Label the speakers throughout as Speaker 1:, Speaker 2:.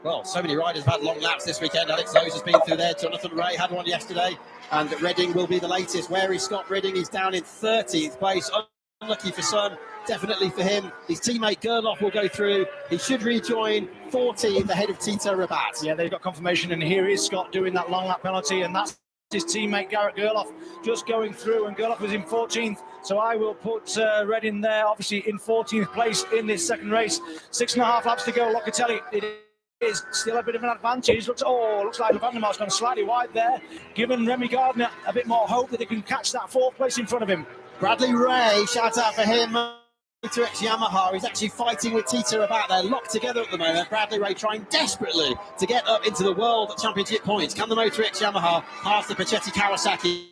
Speaker 1: Well, so many riders have had long laps this weekend. Alex Lowe's has been through there. Jonathan Ray had one yesterday. And Redding will be the latest. Where is Scott Redding? He's down in 13th place. Unlucky for some, definitely for him. His teammate Gerloff will go through. He should rejoin 14th ahead of Tito Rabat.
Speaker 2: Yeah, they've got confirmation, and here is Scott doing that long lap penalty, and that's his teammate Garrett Gerloff just going through, and Gerloff was in 14th. So I will put Redding there, obviously in 14th place in this second race. 6.5 laps to go. Locatelli, it is still a bit of an advantage. Looks like Van der Mark's gone slightly wide there, giving Remy Gardner a bit more hope that they can catch that 4th place in front of him.
Speaker 1: Bradley Ray, shout out for him. To X Yamaha, he's actually fighting with Tito Rabat. They're locked together at the moment. Bradley Ray trying desperately to get up into the World Championship points. Can the Motor X Yamaha pass the Pachetti Kawasaki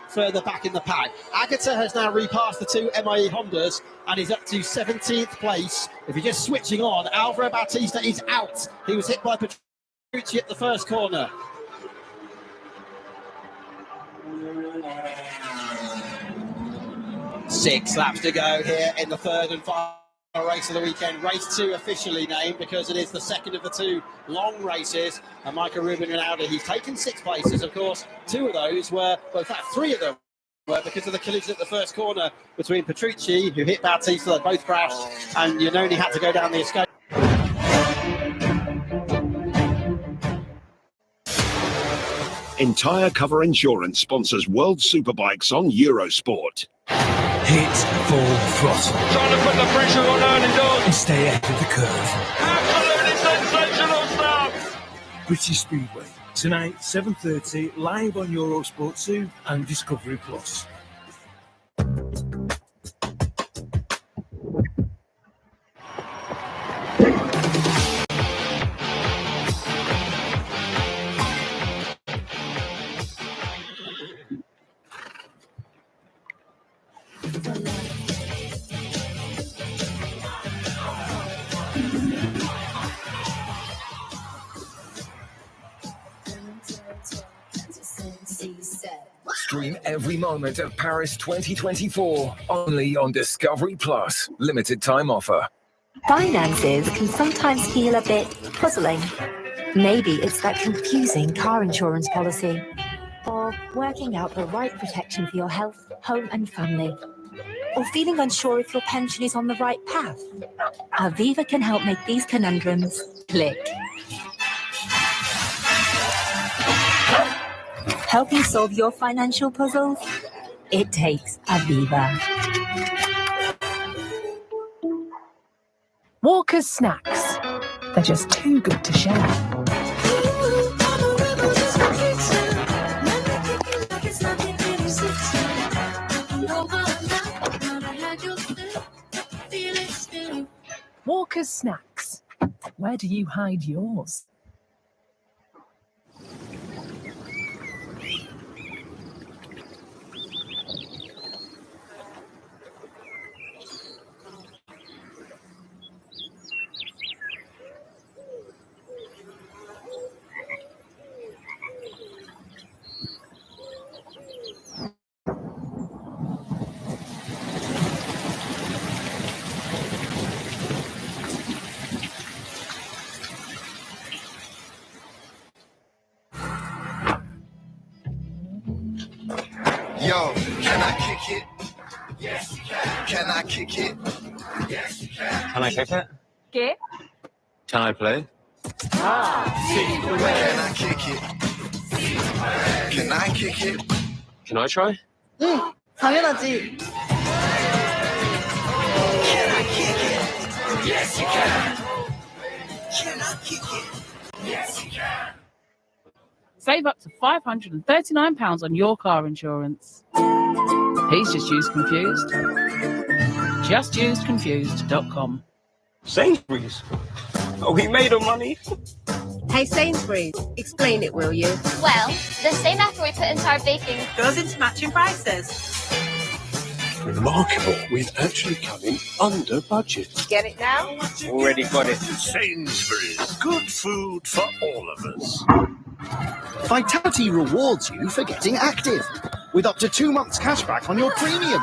Speaker 1: further back in the pack? Agata has now repassed the 2 MIE Hondas and is up to 17th place. If you're just switching on, Alvaro Bautista is out. He was hit by Petrucci at the first corner. Six laps to go here in the third and final race of the weekend. Race 2 officially named because it is the second of the 2 long races. And Michael Ruben Ronaldo, he's taken 6 places. Of course, 2 of those were, well, in fact, 3 of them were because of the collision at the first corner between Petrucci, who hit Bautista. They both crashed, and Iannone had to go down the escape.
Speaker 3: Entire Cover Insurance sponsors World Superbikes on Eurosport.
Speaker 4: Hit full throttle.
Speaker 5: Trying to put the pressure on early doors.
Speaker 4: And stay ahead of the curve.
Speaker 5: Absolutely sensational stuff.
Speaker 4: British Speedway. Tonight, 7:30, live on Eurosport 2 and Discovery Plus.
Speaker 6: Stream every moment of Paris 2024 only on Discovery Plus. Limited time offer.
Speaker 7: Finances can sometimes feel a bit puzzling. Maybe it's that confusing car insurance policy, or working out the right protection for your health, home and family, or feeling unsure if your pension is on the right path. Aviva can help make these conundrums click. Helping solve your financial puzzles? It takes Aviva.
Speaker 8: Walker's Snacks. They're just too good to share. Walker's Snacks. Where do you hide yours?
Speaker 9: Yo, can I kick it? Yes, you can. Can I kick it? Yes, you can.
Speaker 10: Can I kick it?
Speaker 8: ¿Qué?
Speaker 10: Can I play?
Speaker 9: Can I kick it? Can I kick it?
Speaker 10: Can I try?
Speaker 8: 당연하지.
Speaker 9: Can I kick it? Yes, you can. Can I kick it? Yes, you can.
Speaker 11: Save up to £539 on your car insurance. He's just used Confused. JustUsedConfused.com.
Speaker 10: Sainsbury's? Are we made of money?
Speaker 8: Hey Sainsbury's, explain it, will you?
Speaker 12: Well, the same effort we put into our baking
Speaker 8: goes into matching prices.
Speaker 4: Remarkable, we've actually come in under budget.
Speaker 8: Get it now?
Speaker 10: Already got it.
Speaker 3: Sainsbury's. Good food for all of us.
Speaker 13: Vitality rewards you for getting active, with up to 2 months cashback on your premiums.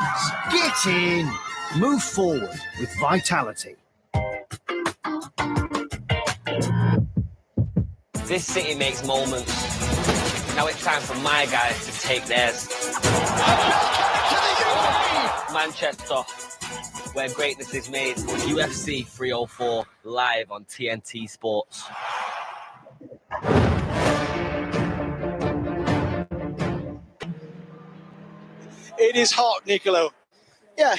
Speaker 13: Get in. Move forward with Vitality.
Speaker 14: This city makes moments. Now it's time for my guys to take theirs. Manchester, where greatness is made. UFC 304 live on TNT Sports.
Speaker 2: It is hot, Nicolo.
Speaker 15: Yeah,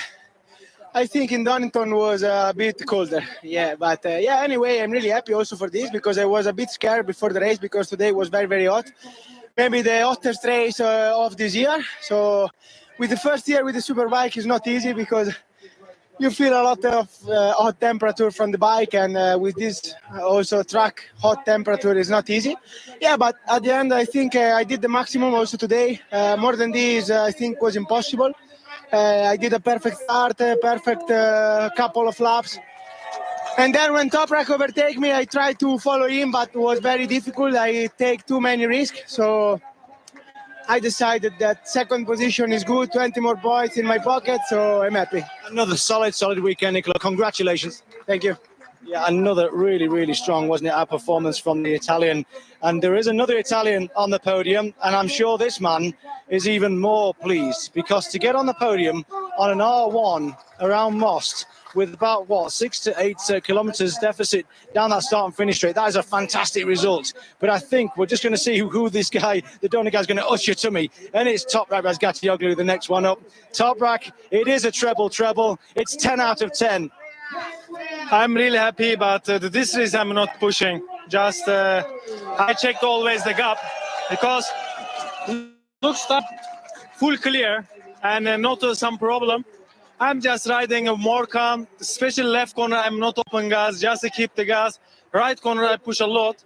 Speaker 15: I think in Donington was a bit colder. Yeah, but yeah, anyway, I'm really happy also for this because I was a bit scared before the race because today was very, very hot. Maybe the hottest race of this year. So with the first year with the Superbike is not easy because you feel a lot of hot temperature from the bike, and with this also track hot temperature is not easy. Yeah, but at the end I think I did the maximum also today. More than this I think was impossible. I did a perfect start, a perfect couple of laps. And then when Toprak overtake me, I tried to follow him, but it was very difficult. I take too many risks. So I decided that second position is good, 20 more points in my pocket, so I'm happy.
Speaker 2: Another solid weekend, Nicola. Congratulations.
Speaker 15: Thank you.
Speaker 2: Yeah, another really strong, wasn't it, our performance from the Italian. And there is another Italian on the podium, and I'm sure this man is even more pleased, because to get on the podium on an R1 around Most with about, 6 to 8 kilometres deficit down that start and finish straight, that is a fantastic result. But I think we're just going to see who this guy, the donor guy, is going to usher to me. And it's Toprak Razgatlioglu, the next one up. Toprak, it is a treble. It's 10 out of 10.
Speaker 16: I'm really happy, but this race I'm not pushing. Just I checked always the gap because looks full clear and not some problem. I'm just riding a more calm, especially left corner. I'm not open gas, just to keep the gas. Right corner I push a lot,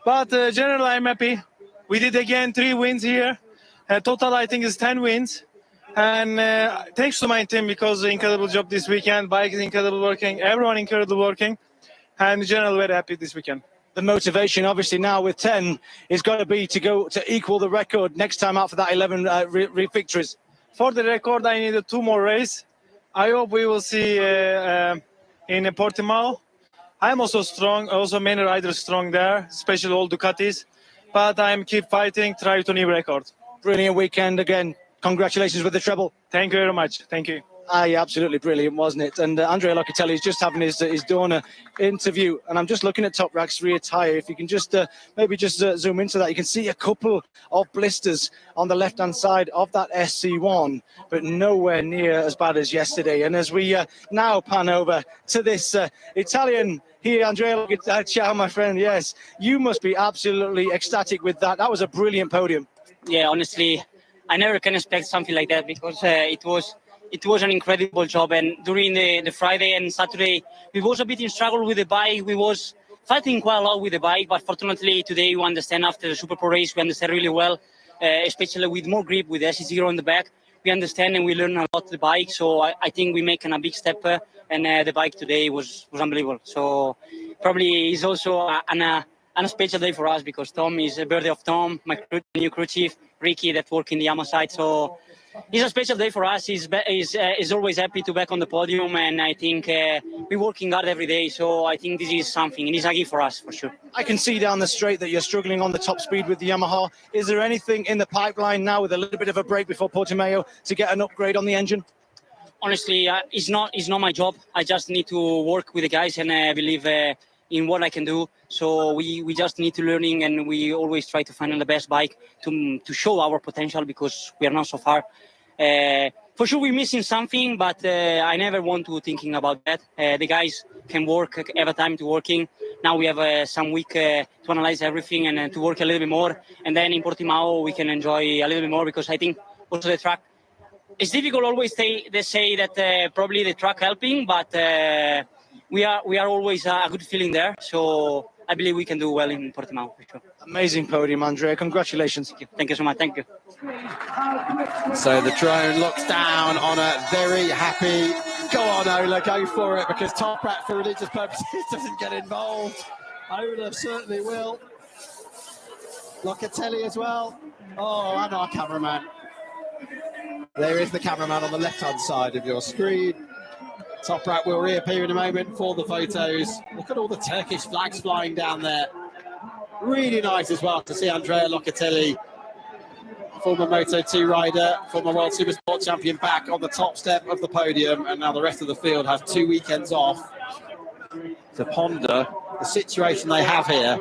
Speaker 16: but generally I'm happy. We did again 3 wins here. Total I think is 10 wins. And thanks to my team because incredible job this weekend. Bike is incredible working. Everyone incredible working. And in general, very happy this weekend.
Speaker 2: The motivation, obviously, now with 10 is going to be to go to equal the record next time out for that 11 victories.
Speaker 16: For the record, I need 2 more races. I hope we will see in Portimao. I'm also strong. Also, many riders strong there, especially all Ducatis. But I'm keep fighting, try to new record.
Speaker 2: Brilliant weekend again. Congratulations with the treble.
Speaker 16: Thank you very much. Thank you.
Speaker 2: Yeah, absolutely brilliant, wasn't it? And Andrea Locatelli is just having his donor interview, and I'm just looking at Toprak's rear tyre. If you can just maybe just zoom into that, you can see a couple of blisters on the left-hand side of that SC1, but nowhere near as bad as yesterday. And as we now pan over to this Italian here, Andrea Locatelli, ciao, my friend. Yes, you must be absolutely ecstatic with that. That was a brilliant podium.
Speaker 17: Yeah, honestly, I never can expect something like that because it was an incredible job. And during the Friday and Saturday, we was a bit in struggle with the bike. We was fighting quite a lot with the bike, but fortunately today we understand after the Super Pro race, we understand really well, especially with more grip with the SC0 on the back. We understand and we learn a lot the bike. So I think we make a big step, and the bike today was unbelievable. So probably is also a special day for us because Tom is a birthday of Tom, my new crew chief, Ricky, that work in the Yamaha side. So it's a special day for us. He's always happy to be back on the podium, and I think we're working hard every day. So I think this is something, and it's a gift for us for sure.
Speaker 2: I can see down the straight that you're struggling on the top speed with the Yamaha. Is there anything in the pipeline now with a little bit of a break before Portimao to get an upgrade on the engine?
Speaker 17: Honestly, it's not my job. I just need to work with the guys and believe in what I can do. So we just need to learning, and we always try to find the best bike to show our potential because we are not so far. For sure we're missing something, but I never want to thinking about that. The guys can work, have a time to working. Now we have some week to analyze everything and to work a little bit more. And then in Portimao we can enjoy a little bit more because I think also the track, it's difficult always they say that probably the track helping, but we are always a good feeling there. So I believe we can do well in Portimao for sure.
Speaker 2: Amazing podium, Andrea. Congratulations.
Speaker 17: Thank you so much. Thank you.
Speaker 1: So the drone looks down on a very happy. Go on, Ola, go for it, because Toprak, for religious purposes, doesn't get involved. Ola certainly will. Locatelli as well. Oh, and our cameraman. There is the cameraman on the left-hand side of your screen. Toprak will reappear in a moment for the photos. Look at all the Turkish flags flying down there. really nice as well to see Andrea Locatelli, former Moto2 rider, former World Supersport champion, back on the top step of the podium, and now the rest of the field has 2 weekends off to ponder the situation they have here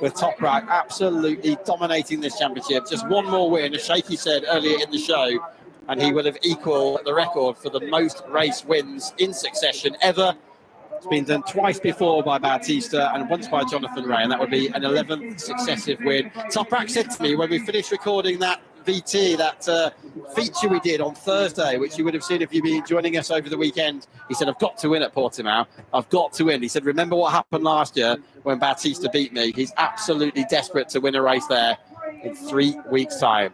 Speaker 1: with Toprak absolutely dominating this championship. Just one more win, as Shaky said earlier in the show, and he will have equalled the record for the most race wins in succession ever. It's been done twice before by Bautista and once by Jonathan Ray, and that would be an 11th successive win. Toprak said to me when we finished recording that VT, that feature we did on Thursday, which you would have seen if you'd been joining us over the weekend, he said, I've got to win at Portimao. I've got to win. He said, remember what happened last year when Bautista beat me? He's absolutely desperate to win a race there in 3 weeks' time.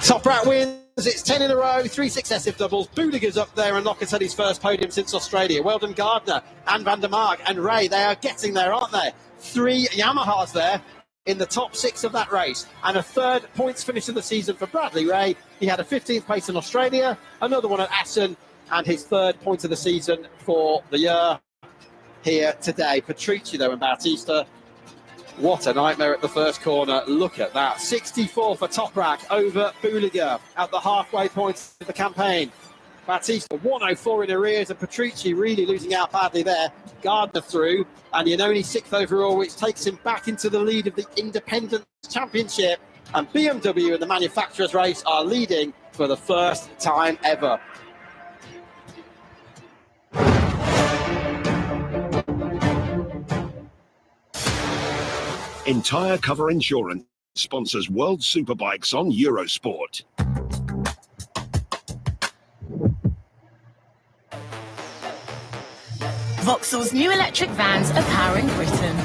Speaker 1: Toprak wins. It's 10 in a row, 3 successive doubles. Booliger's up there and Locatelli's first podium since Australia. Weldon Gardner and Van der Mark and Ray, they are getting there, aren't they? 3 Yamahas there in the top 6 of that race, and a 3rd points finish of the season for Bradley Ray. He had a 15th place in Australia, another one at Assen, and his 3rd point of the season for the year here today. Petrucci, though, and Bautista, what a nightmare at the first corner. Look at that. 64 for Toprak over Booliger at the halfway point of the campaign. Bautista 104 in arrears, and Petrucci really losing out badly there. Gardner through, and Iannone 6th overall, which takes him back into the lead of the Independent Championship. And BMW and the manufacturers race are leading for the first time ever.
Speaker 3: Entire Cover Insurance sponsors World Superbikes on Eurosport.
Speaker 18: Vauxhall's new electric vans are powering Britain.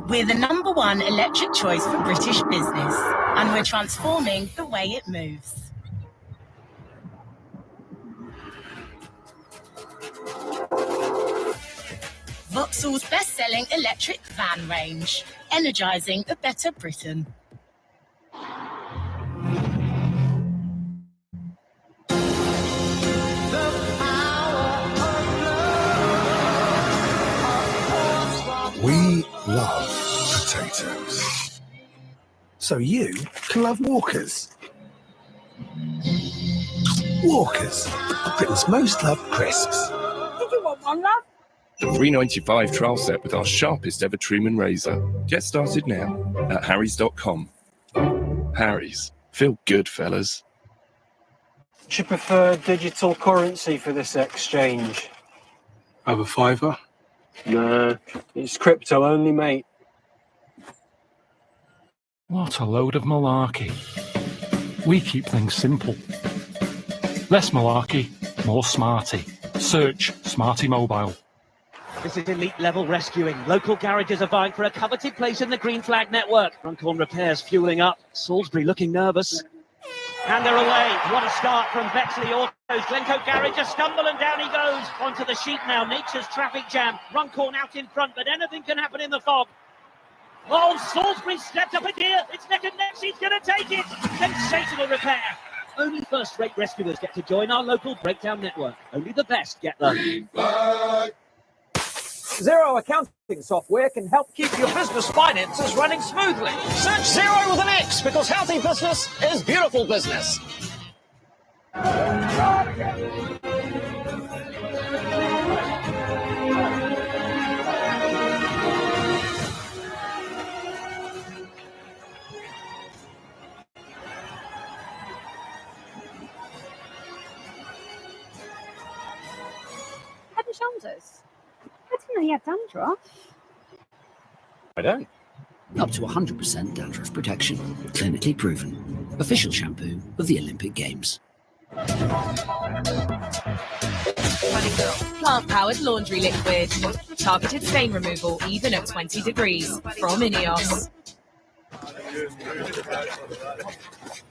Speaker 18: We're the #1 electric choice for British business, and we're transforming the way it moves. Vauxhall's best-selling electric van range, energising a better Britain.
Speaker 4: We love potatoes. So you can love Walkers. Walkers, Britain's most loved crisps.
Speaker 19: Did you want one, love?
Speaker 20: The $3.95 trial set with our sharpest ever Truman razor. Get started now at harrys.com. Harry's. Feel good, fellas.
Speaker 16: Do you prefer digital currency for this exchange?
Speaker 21: Over £5?
Speaker 16: No, it's crypto only, mate.
Speaker 22: What a load of malarkey. We keep things simple. Less malarkey, more smarty. Search Smarty Mobile.
Speaker 23: This is elite level rescuing. Local garages are vying for a coveted place in the Green Flag network. Runcorn repairs fueling up. Salisbury looking nervous. And they're away. What a start from Bexley Autos. Glencoe Garage a stumble and down he goes. Onto the sheet now. Nature's traffic jam. Runcorn out in front, but anything can happen in the fog. Oh, Salisbury stepped up a gear. It's neck and neck. She's going to take it. Sensational repair. Only first-rate rescuers get to join our local breakdown network. Only the best get there.
Speaker 24: Xero accounting software can help keep your business finances running smoothly. Search Xero with an X, because healthy business is beautiful business.
Speaker 19: Head and shoulders. I didn't know you had dandruff.
Speaker 25: I don't. Up to 100% dandruff protection. Clinically proven. Official shampoo of the Olympic Games.
Speaker 18: Plant-powered laundry liquid. Targeted stain removal even at 20 degrees. From Ineos.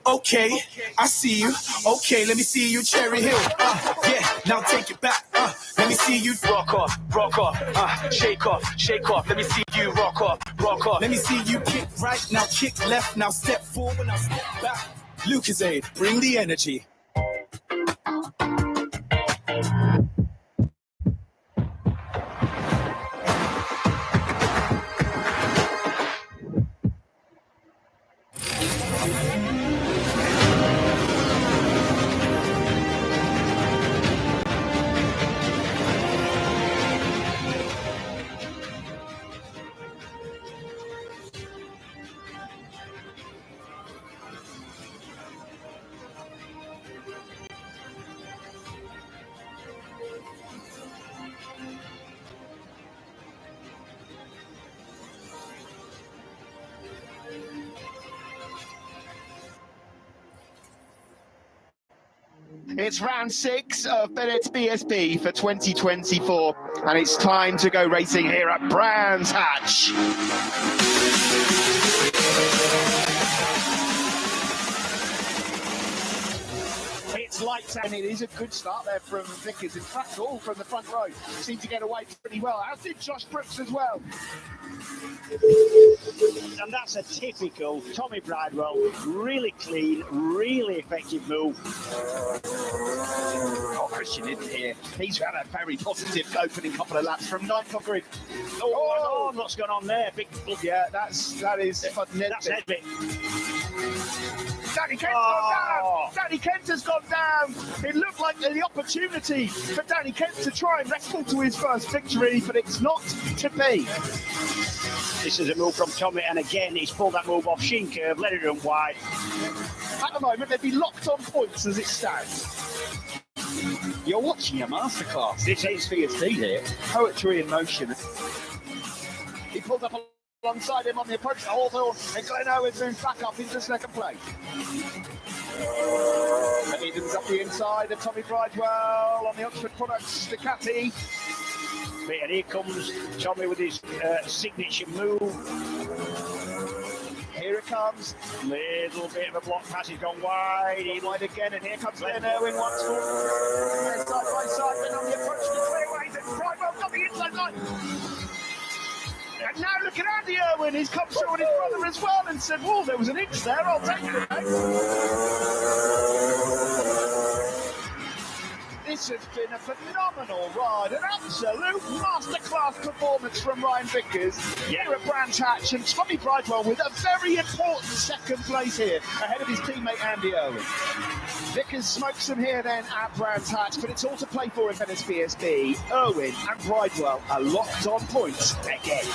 Speaker 26: Okay, I see you. Okay, let me see you, Cherry Hill. Yeah, now take it back. Let me see you rock off, shake off, shake off. Let me see you rock off, rock off. Let me see you kick right, now kick left, now step forward, now step back. Lucozade, bring the energy.
Speaker 13: It's round 6 of FedEx BSB for 2024, and it's time to go racing here at Brands Hatch. It's lights out, and it is a good start there from Vickers. In fact, all from the front row seem to get away pretty well, as did Josh Brooks as well.
Speaker 2: And that's a typical Tommy Bridewell, really clean, really effective move.
Speaker 13: Oh, Christian isn't here. He's had a very positive opening couple of laps from 9th on grid.
Speaker 2: Oh, Lord, what's going on there? Big,
Speaker 13: yeah, that is
Speaker 2: that's Edbit.
Speaker 13: Danny Kent's gone down! Danny Kent has gone down! It looked like the opportunity for Danny Kent to try and wrestle to his first victory, but it's not to be.
Speaker 2: This is a move from Tommy, and again, he's pulled that move off Sheen curve, let it run wide.
Speaker 13: At the moment, they'd be locked on points as it stands. You're watching a masterclass.
Speaker 2: This is VSD here.
Speaker 13: Poetry in motion. He pulled up alongside him on the approach to Hawthorne, and Glenn Owens moves back up into second place. Eden's up the inside of Tommy Bridewell on the Oxford Products Ducati.
Speaker 2: And here comes Tommy with his signature move.
Speaker 13: Here it comes.
Speaker 2: Little bit of a block pass, he's gone wide.
Speaker 13: He's wide again, and here comes Glenn Irwin once more. They're side by side, then on the approach to the clearways, and Bridewell got the inside line. And now look at Andy Irwin, he's come through with his brother as well and said, whoa, there was an inch there, I'll take it. This has been a phenomenal ride, an absolute masterclass performance from Ryan Vickers here at Brands Hatch, and Tommy Bridewell with a very important second place here ahead of his teammate Andy Irwin. Vickers smokes them here then at Brands Hatch, but it's all to play for in FedEx BSB. Irwin and Bridewell are locked on points again.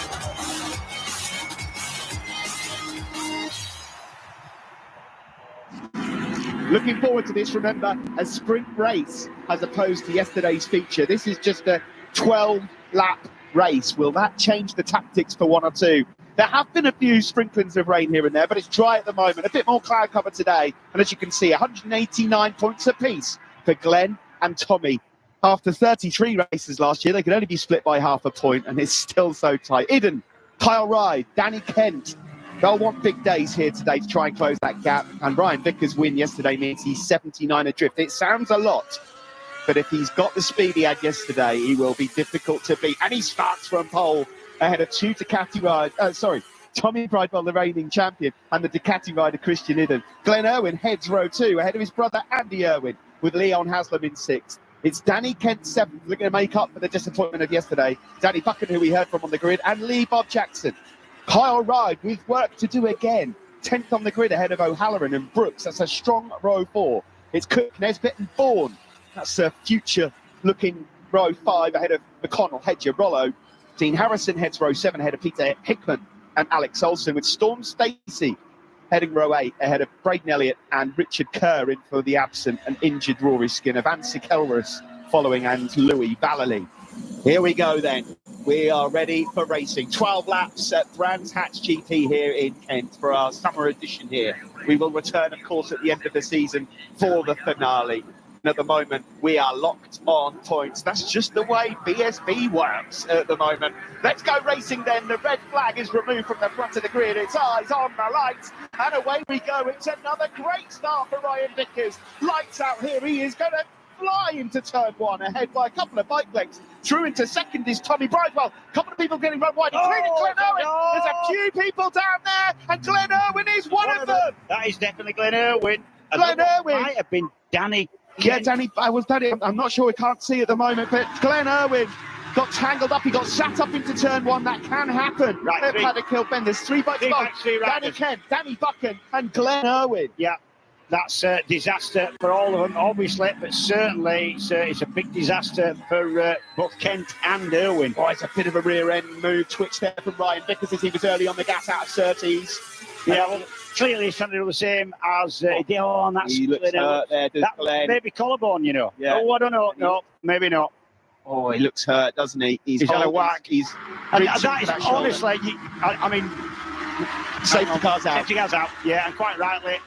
Speaker 13: Looking forward to this, remember, a sprint race as opposed to yesterday's feature. This is just a 12-lap race. Will that change the tactics for one or two? There have been a few sprinklings of rain here and there, but it's dry at the moment. A bit more cloud cover today. And as you can see, 189 points apiece for Glenn and Tommy. After 33 races last year, they could only be split by half a point, and it's still so tight. Iden, Kyle Ride, Danny Kent. They'll want big days here today to try and close that gap. And Ryan Vickers' win yesterday means he's 79 adrift. It sounds a lot, but if he's got the speed he had yesterday, he will be difficult to beat. And he starts from pole ahead of two Ducati riders. Tommy Bridewell, the reigning champion, and the Ducati rider Christian Iden. Glenn Irwin heads row 2 ahead of his brother Andy Irwin, with Leon Haslam in 6th. It's Danny Kent 7th, looking to make up for the disappointment of yesterday. Danny Buchan, who we heard from on the grid, and Lee Bob Jackson. Kyle Ride with work to do again. 10th on the grid ahead of O'Halloran and Brooks. That's a strong row 4. It's Cook, Nesbitt and Bourne. That's a future-looking row 5 ahead of McConnell, Hedger, Rollo. Dean Harrison heads row 7 ahead of Peter Hickman and Alex Olsen, with Storm Stacey heading row 8 ahead of Braden Elliott and Richard Kerr in for the absent and injured Rory Skinner. Van Sikelrus following, and Louis Vallely. Here we go then. We are ready for racing. 12 laps at Brands Hatch GP here in Kent for our summer edition here. We will return, of course, at the end of the season for the finale. And at the moment, we are locked on points. That's just the way BSB works at the moment. Let's go racing then. The red flag is removed from the front of the grid. It's eyes on the lights. And away we go. It's another great start for Ryan Vickers. Lights out here. He is going to fly into turn 1, ahead by a couple of bike lengths. Through into second is Tommy Bridewell. A couple of people getting run wide, including Glenn Irwin.
Speaker 2: No.
Speaker 13: There's a few people down there, and Glenn Irwin is one of them.
Speaker 2: That is definitely Glenn Irwin.
Speaker 13: Glenn Irwin
Speaker 2: Might have been Danny.
Speaker 13: Yeah, Danny. I'm not sure. We can't see at the moment, but Glenn Irwin got tangled up. He got sat up into turn 1. That can happen.
Speaker 2: Right,
Speaker 13: at Paddock Bend. There's 3 bikes. Danny Kent, Danny Buchan, and Glenn Irwin.
Speaker 2: Yeah. That's a disaster for all of them, obviously, but certainly it's a big disaster for both Kent and Irwin.
Speaker 13: Oh, it's a bit of a rear-end move, twitch there from Ryan Vickers as he was early on the gas out of surtees.
Speaker 2: Yeah, well, clearly he's trying to do the same as he did on that.
Speaker 13: He looks hurt there, does Glenn.
Speaker 2: Maybe collarbone, you know.
Speaker 13: Yeah.
Speaker 2: Oh, I don't know. No, maybe not.
Speaker 13: Oh, he looks hurt, doesn't he?
Speaker 2: He's had a whack.
Speaker 13: He's
Speaker 2: and that is honestly, I mean,
Speaker 13: safety car's out.
Speaker 2: Safety car's out, yeah, and quite rightly,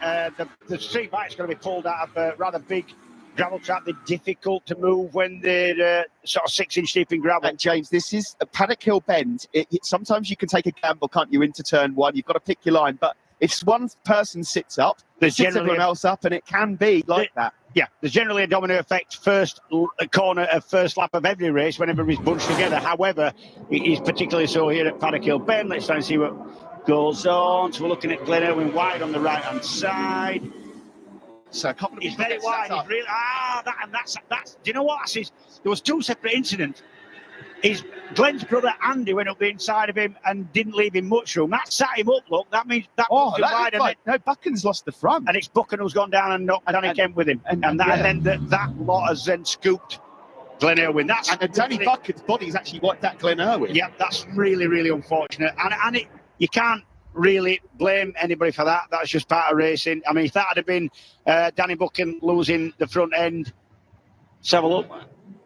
Speaker 2: the street bike's going to be pulled out of a rather big
Speaker 5: gravel track. They're difficult to move when they're sort of 6-inch deep in gravel.
Speaker 13: And James, this is a Paddock Hill bend. Sometimes you can take a gamble, can't you, into turn one? You've got to pick your line. But if one person sits up,
Speaker 5: there's
Speaker 13: sits everyone else up, and it can be like that.
Speaker 5: Yeah, there's generally a domino effect first corner of first lap of every race whenever it's bunched together. However, it is particularly so here at Paddock Hill Bend. Let's try and see what goes on. So we're looking at Glen Irwin wide on the right-hand side.
Speaker 13: So a couple of
Speaker 5: He's very wide. He's really that's. Do you know what? There was 2 separate incidents. Glenn's brother Andy went up the inside of him and didn't leave him much room. That sat him up. Look, that means that was wide.
Speaker 13: No, Buchan's lost the front,
Speaker 5: and it's Buchan who's gone down and knocked Danny Kemp with him, and then that lot has then scooped Glen Irwin.
Speaker 13: And Danny Buchan's body's actually wiped out Glen Irwin.
Speaker 5: Yeah, that's really, really unfortunate, and you can't really blame anybody for that. That's just part of racing. I mean, if that had been Danny Buchan losing the front end, let's have a look.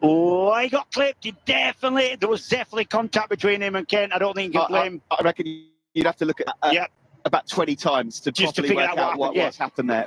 Speaker 5: Oh, he got clipped. There was definitely contact between him and Kent. I don't think you can blame.
Speaker 13: I reckon you'd have to look at about 20 times to
Speaker 5: just
Speaker 13: properly
Speaker 5: to figure
Speaker 13: work
Speaker 5: out
Speaker 13: what's happened there.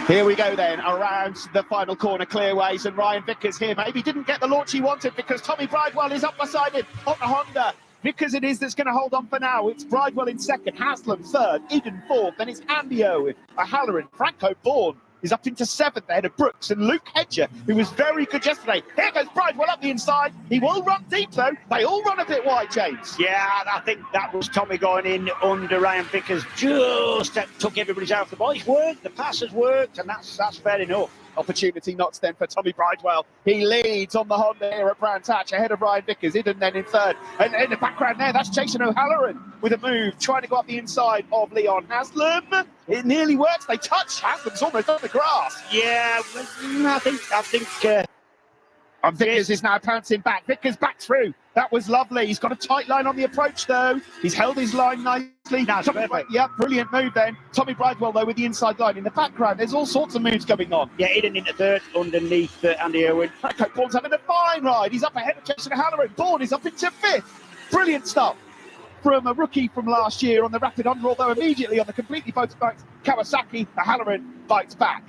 Speaker 13: Here we go then, around the final corner, clearways, and Ryan Vickers here maybe didn't get the launch he wanted because Tommy Bridewell is up beside him on the Honda. Vickers it is that's going to hold on for now. It's Bridewell in second, Haslam third, Eden fourth, then it's Andy Owen, O'Halloran, Franco Bourne is up into seventh ahead of Brooks and Luke Hedger, who was very good yesterday. Here goes Bridewell up the inside. He will run deep though. They all run a bit wide, James.
Speaker 5: Yeah, I think that was Tommy going in under Ryan Vickers. Just took everybody's out of the ball. It's worked. The pass has worked, and that's fair enough.
Speaker 13: Opportunity knocks then for Tommy Bridewell. He leads on the Honda here at Brands Hatch ahead of Ryan Vickers. Iden then in third. And in the background there, that's Jason O'Halloran with a move, trying to go up the inside of Leon Haslam. It nearly works. They touch. Haslam's almost on the grass.
Speaker 5: Yeah, I think
Speaker 13: Vickers is now pouncing back. Vickers back through. That was lovely. He's got a tight line on the approach, though. He's held his line nicely. Yeah, brilliant move then. Tommy Bridewell, though, with the inside line. In the background, there's all sorts of moves going on.
Speaker 5: Yeah, Eden into third underneath Andy Irwin.
Speaker 13: Franco Bourne's having a fine ride. He's up ahead of Jason O'Halloran. Bourne is up into fifth. Brilliant stuff from a rookie from last year on the Rapid Honda, although immediately on the completely photobacked Kawasaki, O'Halloran bites back.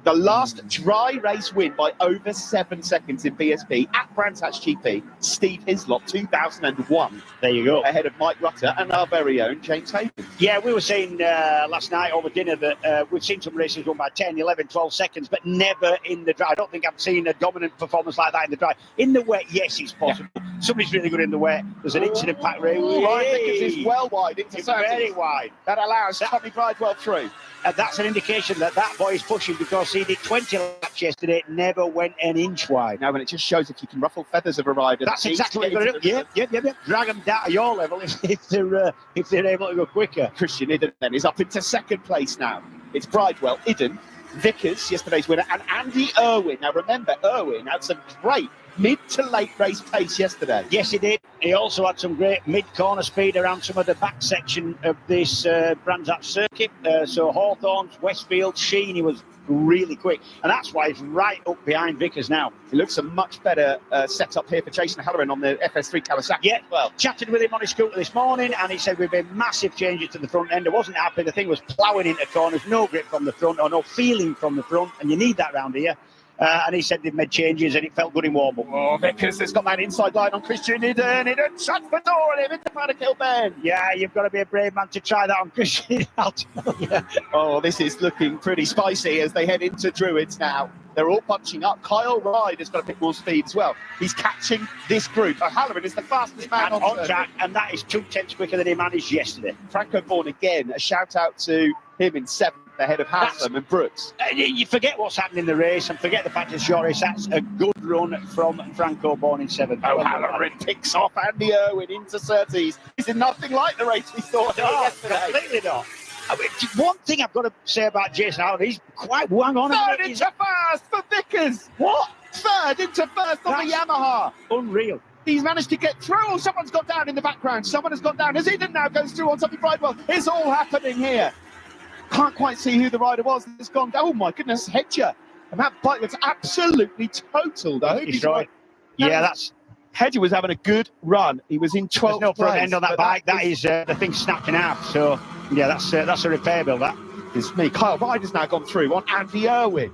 Speaker 13: The last dry race win by over 7 seconds in BSP at Brands Hatch GP, Steve Hislop, 2001.
Speaker 5: There you go.
Speaker 13: Ahead of Mike Rutter and our very own James Hayden.
Speaker 5: Yeah, we were saying last night over dinner that we've seen some races won by 10, 11, 12 seconds, but never in the dry. I don't think I've seen a dominant performance like that in the dry. In the wet, yes, it's possible. Yeah. Somebody's really good in the wet. There's an incident pack race.
Speaker 13: Ryan Vickers is well wide into
Speaker 5: very wide.
Speaker 13: That allows Tommy Bridewell through.
Speaker 5: That's an indication that boy is pushing because he did 20 laps yesterday, never went an inch wide.
Speaker 13: No, and it just shows if you can ruffle feathers of a rider.
Speaker 5: That's exactly what you're doing. Yeah. Drag them down to your level if they're able to go quicker.
Speaker 13: Christian Iden then is up into second place now. It's Bridewell, Iden, Vickers, yesterday's winner, and Andy Irwin. Now remember, Irwin had some great mid to late race pace yesterday.
Speaker 5: Yes, he did. He also had some great mid-corner speed around some of the back section of this Brands Hatch circuit. So Hawthorns, Westfield, Sheen, he was really quick. And that's why he's right up behind Vickers now.
Speaker 13: He looks a much better setup here for Jason O'Halloran on the FS3 Kawasaki.
Speaker 5: Yeah, well, chatted with him on his scooter this morning, and he said we've made massive changes to the front end. I wasn't happy. The thing was ploughing into corners, no grip from the front or no feeling from the front, and you need that round here. And he said they've made changes and it felt good in warm-up.
Speaker 13: Oh, Vickers has got that inside line on Christian Iden. Iden shuts the door on him into Paddock Hill Bend.
Speaker 5: Yeah, you've got to be a brave man to try that on Christian, I'll tell you.
Speaker 13: Oh, this is looking pretty spicy as they head into Druids now. They're all punching up. Kyle Ride has got a bit more speed as well. He's catching this group. O'Halloran is the fastest man
Speaker 5: on track, and that is 2/10 quicker than he managed yesterday.
Speaker 13: Franco Bourne again, a shout out to him in seventh ahead of Haslam and Brooks.
Speaker 5: You forget what's happened in the race and forget the fact that Joris, that's a good run from Franco Bourne in seventh.
Speaker 13: O'Halloran picks off Andy Irwin into Surtees. This is nothing like the race we saw yesterday.
Speaker 5: Completely not. I mean, one thing I've got to say about Jason O'Halloran, he's quite wang on.
Speaker 13: Third into first for Vickers.
Speaker 5: What?
Speaker 13: Third into first on the Yamaha.
Speaker 5: Unreal.
Speaker 13: He's managed to get through. Oh, someone's got down in the background. Someone has got down. As Eden now goes through on Tommy Bridewell. It's all happening here. Can't quite see who the rider was that's gone. Oh my goodness, Hedger. And that bike was absolutely totaled. I hope he's right.
Speaker 5: Yeah, that's...
Speaker 13: Hedger was having a good run. He was in 12th
Speaker 5: There's no front
Speaker 13: place,
Speaker 5: end on that bike. That is the thing snapped in half. So, yeah, that's a repair bill, that.
Speaker 13: It's me. Kyle Ryder's now gone through on Andy Irwin.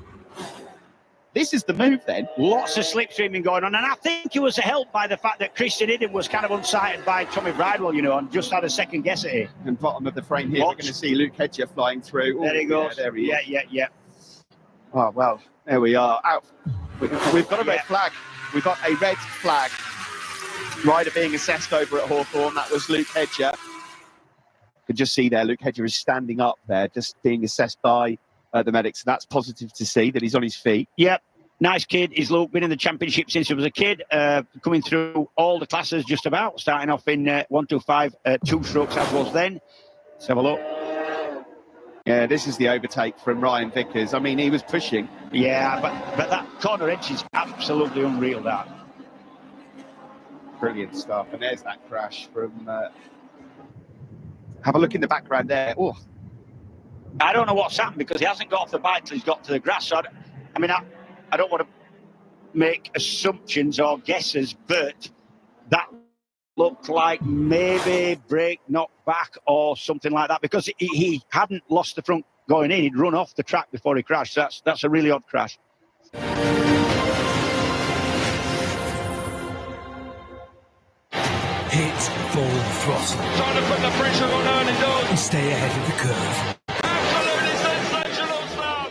Speaker 13: This is the move then.
Speaker 5: Lots of slipstreaming going on, and I think it was helped by the fact that Christian Idden was kind of unsighted by Tommy Bridewell, you know, and just had a second guess at it.
Speaker 13: And bottom of the frame here, we're going to see Luke Hedger flying through.
Speaker 5: There he goes.
Speaker 13: Yeah, there he is.
Speaker 5: Yeah.
Speaker 13: Oh, well, there we are. Out. We've got a red flag. We've got a red flag. Rider being assessed over at Hawthorn. That was Luke Hedger. You can just see there, Luke Hedger is standing up there, just being assessed by the medics. So that's positive to see that he's on his feet.
Speaker 5: Yep. Nice kid. He's been in the championship since he was a kid, coming through all the classes just about, starting off in 125 two strokes as was then. Let's have a look.
Speaker 13: Yeah, this is the overtake from Ryan Vickers. I mean, he was pushing.
Speaker 5: Yeah, but that corner edge is absolutely unreal, that.
Speaker 13: Brilliant stuff. And there's that crash from... have a look in the background there. Oh,
Speaker 5: I don't know what's happened because he hasn't got off the bike till he's got to the grass. So I don't want to make assumptions or guesses, but that looked like maybe brake knocked back or something like that, because he hadn't lost the front going in. He'd run off the track before he crashed. So that's a really odd crash.
Speaker 4: Hit full throttle.
Speaker 10: Trying to put the pressure on early doors.
Speaker 4: And stay ahead of the curve.
Speaker 10: Absolutely sensational stuff.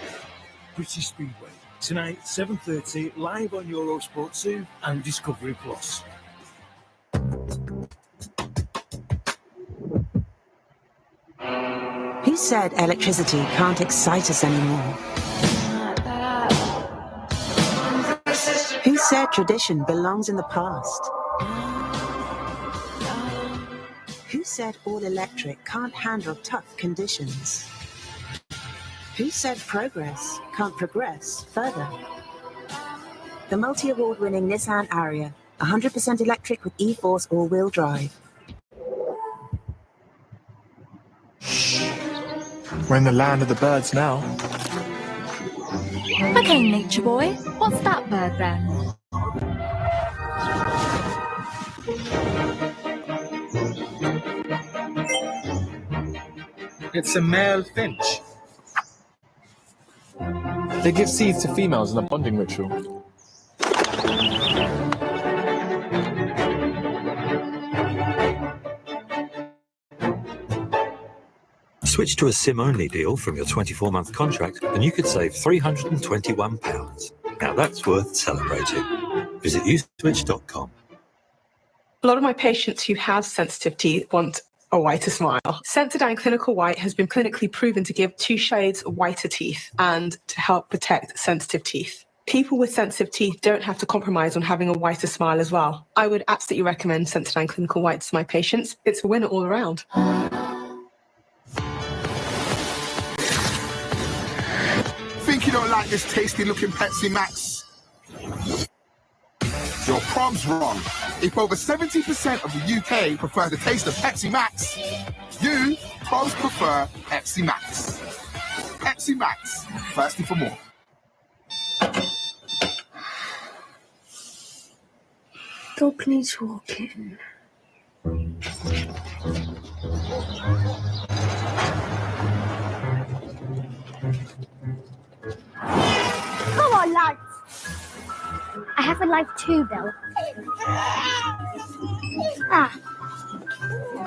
Speaker 4: British Speedway. Tonight, 7:30, live on Eurosport 2 and Discovery Plus.
Speaker 6: Who said electricity can't excite us anymore? Who said tradition belongs in the past? Who said all electric can't handle tough conditions? Who said progress can't progress further? The multi-award winning Nissan Ariya, 100% electric with e-Force all-wheel drive.
Speaker 7: We're in the land of the birds now.
Speaker 8: Okay, nature boy, what's that bird then?
Speaker 7: It's a male finch. They give seeds to females in a bonding ritual.
Speaker 9: Switch to a SIM-only deal from your 24-month contract and you could save £321. Now that's worth celebrating. Visit uswitch.com.
Speaker 11: A lot of my patients who have sensitive teeth want a whiter smile. Sensodyne Clinical White has been clinically proven to give 2 shades whiter teeth and to help protect sensitive teeth. People with sensitive teeth don't have to compromise on having a whiter smile as well. I would absolutely recommend Sensodyne Clinical White to my patients. It's a winner all around.
Speaker 12: Think you don't like this tasty looking Pepsi Max? Your prob's wrong. If over 70% of the UK prefer the taste of Pepsi Max, you probs prefer Pepsi Max. Pepsi Max, thirsty for more.
Speaker 19: Dog needs walking.
Speaker 27: Come on, lads. I have a life too, Bill.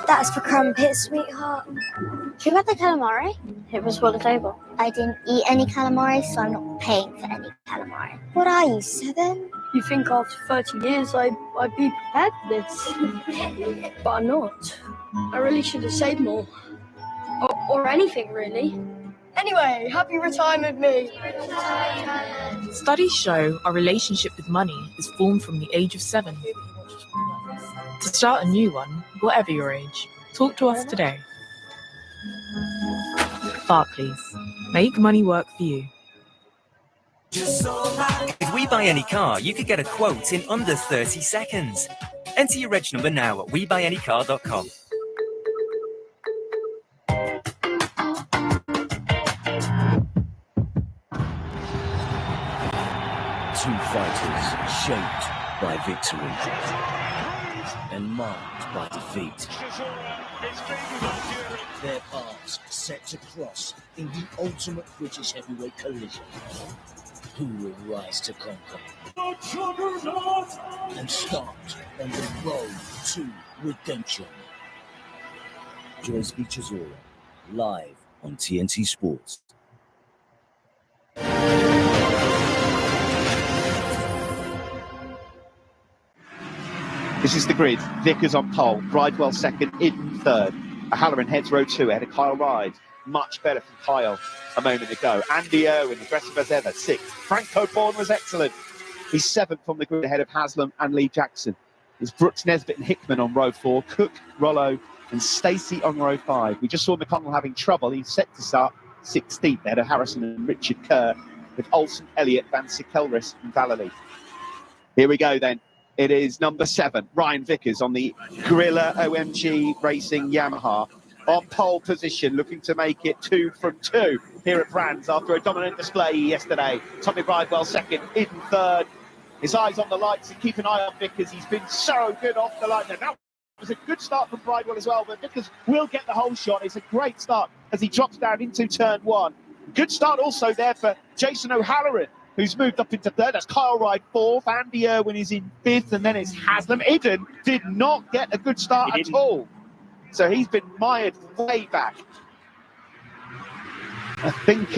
Speaker 28: That's for crumpets, sweetheart.
Speaker 27: Do you have the calamari?
Speaker 28: It was on the table.
Speaker 27: I didn't eat any calamari, so I'm not paying for any calamari.
Speaker 28: What are you, 7?
Speaker 19: You think after 30 years I'd be prepared for this? But I'm not. I really should have saved more. Or anything, really. Anyway, happy retirement, me.
Speaker 29: Studies show our relationship with money is formed from the age of 7. To start a new one, whatever your age, talk to us today. Barclays. Make money work for you.
Speaker 30: If we buy any car, you could get a quote in under 30 seconds. Enter your reg number now at webuyanycar.com.
Speaker 31: Two fighters shaped by victory and marked by defeat. Their paths set to cross in the ultimate British heavyweight collision. Who will rise to conquer? And start on the road to redemption. Joyce features all live on TNT Sports.
Speaker 13: This is the grid. Vickers on pole, Bridewell second, Iden third. O'Halloran heads row 2 ahead of Kyle Ride. Much better from Kyle a moment ago. Andy Irwin, aggressive as ever, 6th. Frank Coburn was excellent. He's 7th on the grid ahead of Haslam and Lee Jackson. It's Brooks Nesbitt and Hickman on row 4, Cook, Rollo and Stacey on row 5. We just saw McConnell having trouble. He's set to start 16th ahead of Harrison and Richard Kerr with Olsen, Elliott, Van Sikelris and Vallely. Here we go then. It is number 7, Ryan Vickers on the Gorilla OMG Racing Yamaha. On pole position, looking to make it 2 from 2 here at Brands after a dominant display yesterday. Tommy Bridewell second, Iden third. His eyes on the lights and keep an eye on Vickers. He's been so good off the line. Now, it was a good start from Bridewell as well, but Vickers will get the whole shot. It's a great start as he drops down into turn 1. Good start also there for Jason O'Halloran, who's moved up into 3rd. That's Kyle Ride 4th. Andy Irwin is in 5th, and then it's Haslam. Iden did not get a good start at all. So he's been mired way back. I think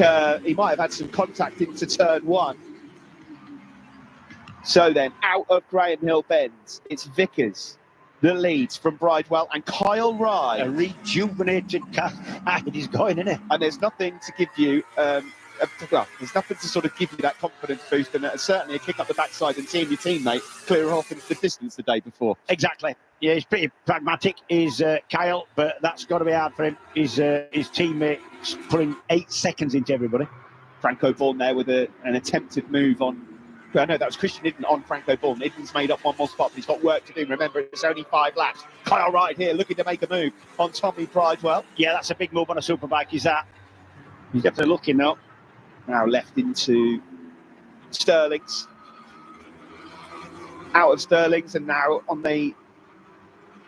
Speaker 13: he might have had some contact into turn 1. So then, out of Graham Hill Bends, it's Vickers, the leads from Bridewell and Kyle Ride.
Speaker 5: A rejuvenated Hyde is going, isn't it?
Speaker 13: And there's nothing to give you, there's nothing to sort of give you that confidence boost, and certainly a kick up the backside and seeing your teammate clear off into the distance the day before.
Speaker 5: Exactly. Yeah, he's pretty pragmatic, is Kyle, but that's got to be hard for him. His teammate putting 8 seconds into everybody.
Speaker 13: Franco Bourne there with an attempted move on. I know that was Christian Iden on Franco Bourne. Iden's made up one more spot, but he's got work to do. Remember, it's only 5 laps. Kyle Ride here looking to make a move on Tommy Bridewell.
Speaker 5: Yeah, that's a big move on a superbike, is that? He's definitely looking though.
Speaker 13: Now left into Sterling's. Out of Sterling's and now on the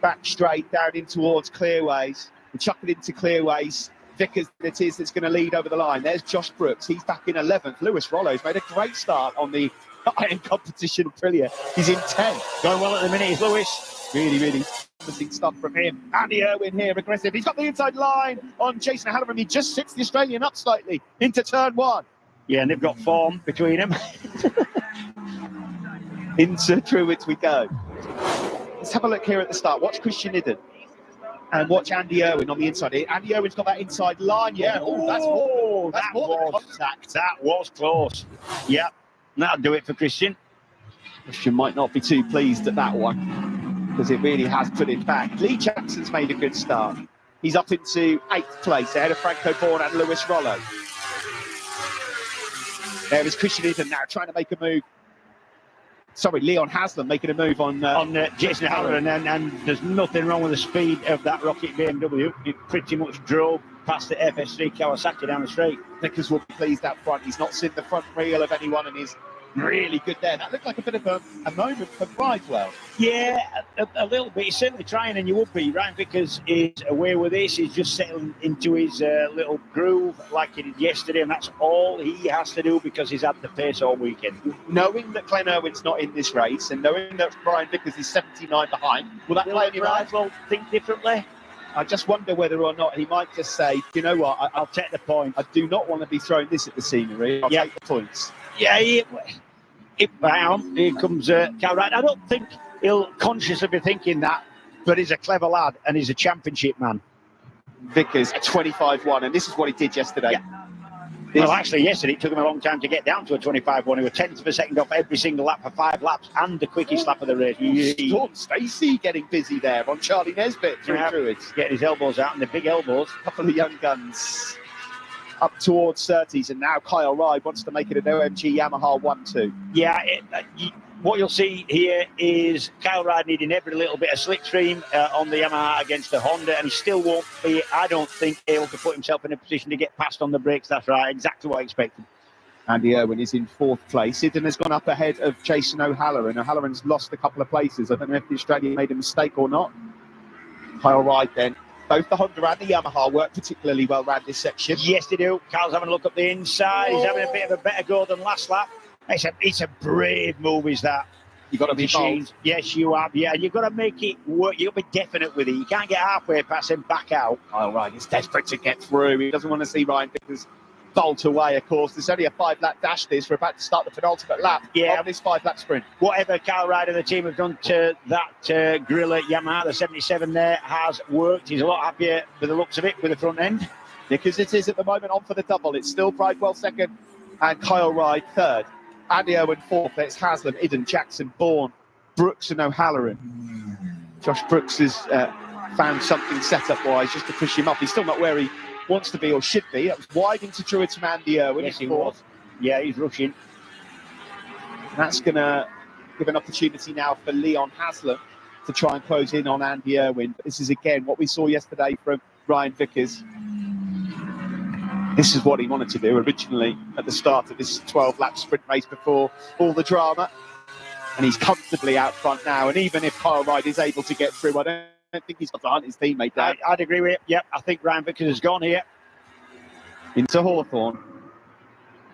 Speaker 13: back straight down in towards Clearways. And chuck it into Clearways. Vickers it is that's going to lead over the line. There's Josh Brooks. He's back in 11th. Lewis Rollo's made a great start on the iron competition Aprilia. He's in 10th.
Speaker 5: Going well at the minute is Lewis.
Speaker 13: Really promising stuff from him. Andy Irwin here, aggressive. He's got the inside line on Jason O'Halloran. He just sits the Australian up slightly into turn 1.
Speaker 5: Yeah, and they've got form between them.
Speaker 13: Into Druids we go. Let's have a look here at the start. Watch Christian Iden and watch Andy Irwin on the inside. Andy Irwin's got that inside line. Yeah, that's more than contact.
Speaker 5: That was close. Yeah, that'll do it for Christian.
Speaker 13: Christian might not be too pleased at that one because it really has put him back. Lee Jackson's made a good start. He's up into 8th place ahead of Franco Bourne and Lewis Rollo. There is Christian Iden now trying to make a move. Sorry, Leon Haslam making a move on
Speaker 5: Jason O'Halloran, and there's nothing wrong with the speed of that Rocket BMW. It pretty much drove past the FS3 Kawasaki down the straight.
Speaker 13: Vickers will be pleased out front. He's not seen the front reel of anyone and he's really good there. That looked like a bit of a moment for Bridewell.
Speaker 5: Yeah, a little bit. He's certainly trying, and you would be. Ryan Vickers is away with this. He's just settling into his little groove like he did yesterday, and that's all he has to do because he's had the pace all weekend.
Speaker 13: Knowing that Glenn Irwin's not in this race and knowing that Ryan Vickers is 79 behind, will that play any right?
Speaker 5: Will think differently?
Speaker 13: I just wonder whether or not he might just say, you know what,
Speaker 5: I'll take the point.
Speaker 13: I do not want to be throwing this at the scenery. I'll take the points.
Speaker 5: Yeah, here comes Cal Wright. I don't think he'll consciously be thinking that, but he's a clever lad and he's a championship man.
Speaker 13: Vickers, a 25-1, and this is what he did yesterday.
Speaker 5: Yeah. Well, actually, yesterday it took him a long time to get down to a 25-1. He was 10th of a second off every single lap for 5 laps and the quickest lap of the race.
Speaker 13: Storm Stacey getting busy there on Charlie Nesbitt through Druids.
Speaker 5: Getting his elbows out and the big elbows.
Speaker 13: A couple of young guns up towards 30s, and now Kyle Ride wants to make it an OMG Yamaha 1-2.
Speaker 5: Yeah, what you'll see here is Kyle Ride needing every little bit of slipstream on the Yamaha against the Honda, and he still won't be, I don't think, able to put himself in a position to get past on the brakes. That's right, exactly what I expected.
Speaker 13: Andy Irwin is in 4th place. Iden has gone up ahead of Jason O'Halloran. O'Halloran's lost a couple of places. I don't know if the Australian made a mistake or not. Kyle Ride then Both the Honda and the Yamaha work particularly well around this section.
Speaker 5: Yes, they do. Carl's having a look up the inside. He's having a bit of a better go than last lap. It's a brave move, is that?
Speaker 13: You've got to be bold.
Speaker 5: Yes, you have. Yeah, you've got to make it work. You've got to be definite with it. You can't get halfway past him, back out.
Speaker 13: Oh, right. He's desperate to get through. He doesn't want to see Ryan Vickers bolt away, of course. There's only a 5-lap dash this. We're about to start the penultimate lap of this 5-lap sprint.
Speaker 5: Whatever Kyle Ryder and the team have done to that Gorilla Yamaha, the 77 there, has worked. He's a lot happier with the looks of it with the front end.
Speaker 13: Because it is at the moment on for the double. It's still Bridewell second and Kyle Ryde third. Andy Irwin fourth. It's Haslam, Idden, Jackson, Bourne, Brooks and O'Halloran. Josh Brooks has found something setup-wise just to push him up. He's still not where he wants to be or should be. That was wide into Druids from Andy Irwin.
Speaker 5: Yes, he was. Yeah, he's rushing.
Speaker 13: That's going to give an opportunity now for Leon Haslam to try and close in on Andy Irwin. But this is, again, what we saw yesterday from Ryan Vickers. This is what he wanted to do originally at the start of this 12-lap sprint race before all the drama. And he's comfortably out front now. And even if Kyle Ryde is able to get through, I don't think he's got to hunt his teammate down.
Speaker 5: I'd agree with it. Yep, I think Ryan Vickers has gone here.
Speaker 13: Into Hawthorne.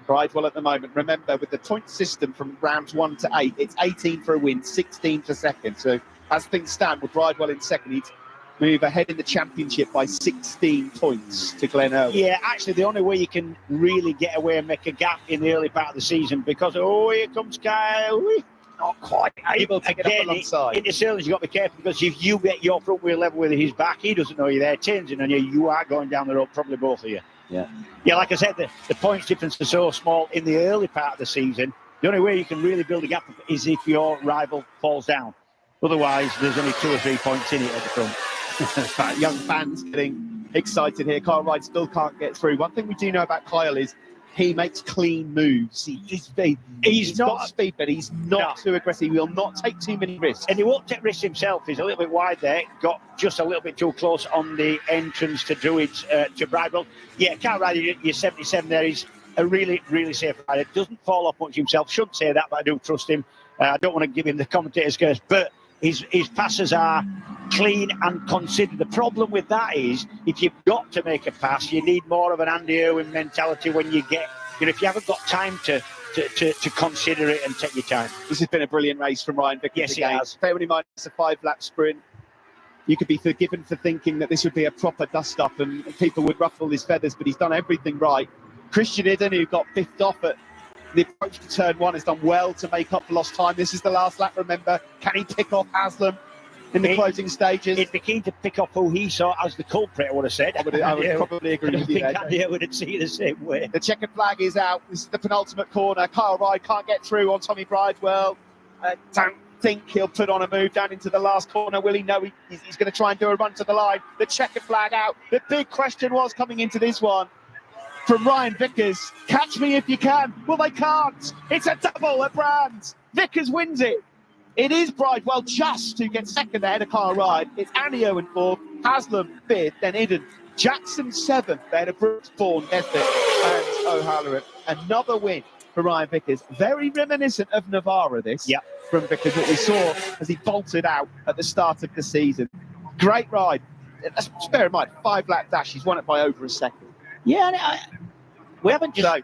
Speaker 13: Bridewell at the moment. Remember, with the point system from rounds 1 to 8, it's 18 for a win, 16 for second. So as things stand, with Bridewell in second, he'd move ahead in the championship by 16 points to Glen Irwin.
Speaker 5: Yeah, actually, the only way you can really get away and make a gap in the early part of the season, because, here comes Kyle. Not quite able to get up alongside. In the Sterlings, you've got to be careful, because if you get your front wheel level with his back, he doesn't know you're there, turns in on you, you are going down the road, probably both of you.
Speaker 13: Yeah,
Speaker 5: like I said, the points difference is so small in the early part of the season. The only way you can really build a gap is if your rival falls down. Otherwise, there's only 2 or 3 points in it at the front.
Speaker 13: Young fans getting excited here. Kyle Ryde still can't get through. One thing we do know about Kyle is he makes clean moves. He's not speed, but he's not too aggressive. He will not take too many risks.
Speaker 5: And he won't take risks himself. He's a little bit wide there. Got just a little bit too close on the entrance to Druids, to Bridewell. Yeah, Kyle Ryde, your 77 there is a really, really safe rider. Doesn't fall off much himself. Shouldn't say that, but I do trust him. I don't want to give him the commentator's curse, but his passes are clean and considered. The problem with that is, if you've got to make a pass, you need more of an Andy Irwin mentality when you get, if you haven't got time to consider it and take your time.
Speaker 13: This has been a brilliant race from Ryan Vickers.
Speaker 5: Yes, it has.
Speaker 13: Bearing in mind it's a 5-lap sprint, you could be forgiven for thinking that this would be a proper dust-up and people would ruffle his feathers, but he's done everything right. Christian Idden, who got fifth off at the approach to turn 1, has done well to make up for lost time. This is the last lap, remember. Can he pick off Haslam in the closing stages?
Speaker 5: He'd be keen to pick up who he saw as the culprit, I would have said.
Speaker 13: I would probably agree with you there.
Speaker 5: Andy would see it the same way.
Speaker 13: The checkered flag is out. This is the penultimate corner. Kyle Ryde can't get through on Tommy Bridewell. Don't think he'll put on a move down into the last corner, will he? No, he's going to try and do a run to the line. The checkered flag out. The big question was coming into this one from Ryan Vickers, catch me if you can. Well, they can't. It's a double at Brands. Vickers wins it. It is Bridewell just who gets second ahead of Kyle Ryde. It's Andy Irwin fourth, Haslam fifth, then Idden. Jackson seventh ahead of Brooks, Bourne, Nesbitt and O'Halloran. Another win for Ryan Vickers. Very reminiscent of Navarra, this, from Vickers, what we saw as he bolted out at the start of the season. Great ride. Let's bear in mind, 5-lap dash. He's won it by over a second.
Speaker 5: Yeah, we haven't just...
Speaker 13: So,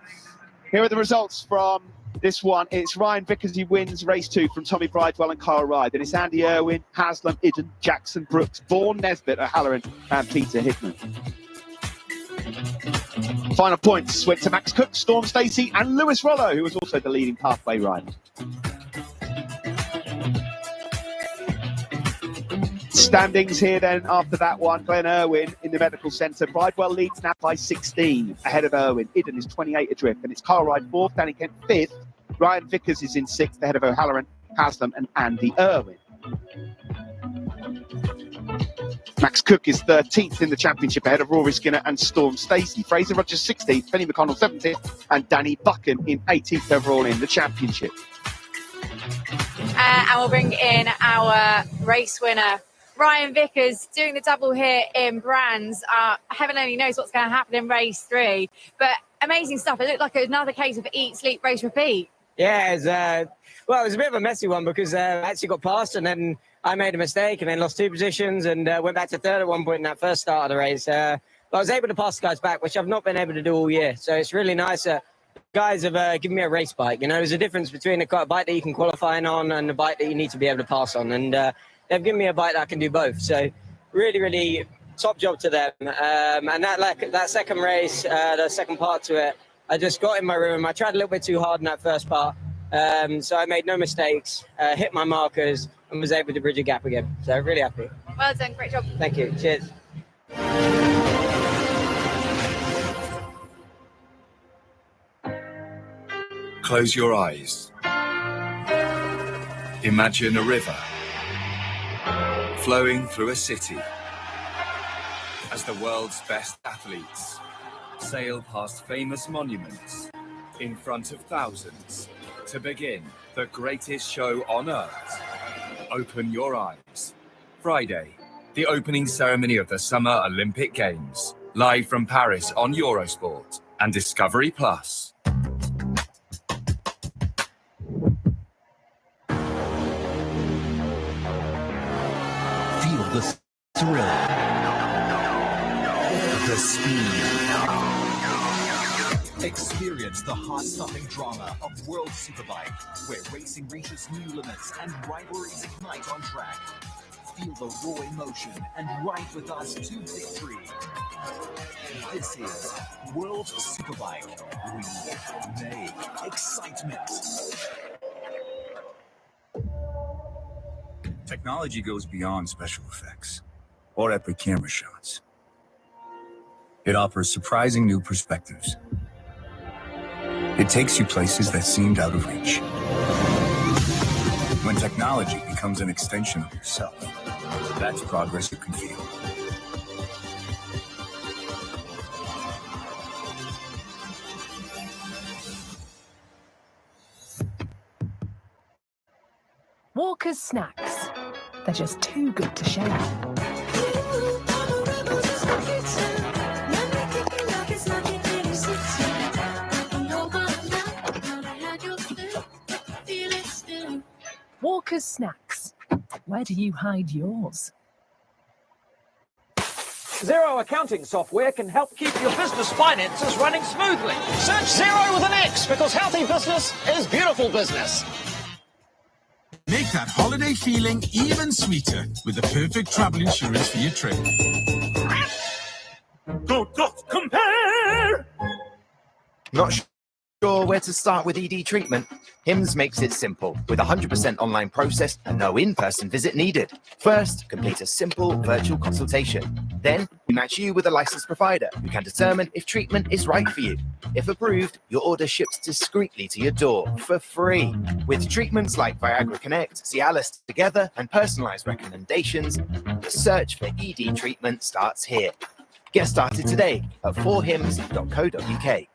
Speaker 13: here are the results from this one. It's Ryan Vickers who wins race 2 from Tommy Bridewell and Kyle Ryde. Then it's Andy Irwin, Haslam, Idden, Jackson, Brooks, Bourne, Nesbitt, O'Halloran and Peter Hickman. Final points went to Max Cook, Storm Stacey and Lewis Rollo, who was also the leading pathway rider. Standings here then after that one. Glen Irwin in the medical centre. Bridewell leads now by 16 ahead of Irwin. Idden is 28 adrift, and it's Kyle Ryde 4th, Danny Kent 5th. Ryan Vickers is in 6th ahead of O'Halloran, Haslam and Andy Irwin. Max Cook is 13th in the championship ahead of Rory Skinner and Storm Stacey. Fraser Rogers 16th, Benny McConnell 17th and Danny Buchan in 18th overall in the championship.
Speaker 1: And we'll bring in our race winner, Ryan Vickers, doing the double here in Brands. Heaven only knows what's going to happen in race 3, but amazing stuff. It looked like another case of eat, sleep, race, repeat.
Speaker 10: Yeah, it was a bit of a messy one because I actually got past and then
Speaker 3: I made a mistake and then lost 2 positions and went back to 3rd at one point in that first start of the race. But I was able to pass the guys back, which I've not been able to do all year. So it's really nice that guys have given me a race bike. You know, there's a difference between a bike that you can qualify on and a bike that you need to be able to pass on. And they've given me a bike that can do both. So really, really top job to them. And that second race, the second part to it, I just got in my room. I tried a little bit too hard in that first part. So I made no mistakes, hit my markers, and was able to bridge a gap again. So really happy.
Speaker 1: Well done, great job.
Speaker 3: Thank you. Cheers.
Speaker 14: Close your eyes. Imagine a river flowing through a city as the world's best athletes sail past famous monuments in front of thousands to begin the greatest show on earth. Open your eyes. Friday, the opening ceremony of the Summer Olympic Games, live from Paris on Eurosport and Discovery Plus.
Speaker 15: Feel the thrill, the speed. Experience the heart-stopping drama of World Superbike, where racing reaches new limits and rivalries ignite on track. Feel the raw emotion and ride with us to victory. This is World Superbike. We make excitement.
Speaker 16: Technology goes beyond special effects or epic camera shots. It offers surprising new perspectives. It takes you places that seemed out of reach. When technology becomes an extension of yourself, that's progress you can feel.
Speaker 17: Walker's snacks. They're just too good to share. Walker's snacks. Where do you hide yours?
Speaker 20: Xero accounting software can help keep your business finances running smoothly. Search Xero with an X because healthy business is beautiful business.
Speaker 21: Make that holiday feeling even sweeter with the perfect travel insurance for your trip.
Speaker 22: Don't compare!
Speaker 23: Not sure where to start with ED treatment? HIMS makes it simple, with 100% online process and no in-person visit needed. First, complete a simple virtual consultation. Then, we match you with a licensed provider who can determine if treatment is right for you. If approved, your order ships discreetly to your door for free. With treatments like Viagra Connect, Cialis Together, and personalized recommendations, the search for ED treatment starts here. Get started today at 4hims.co.uk.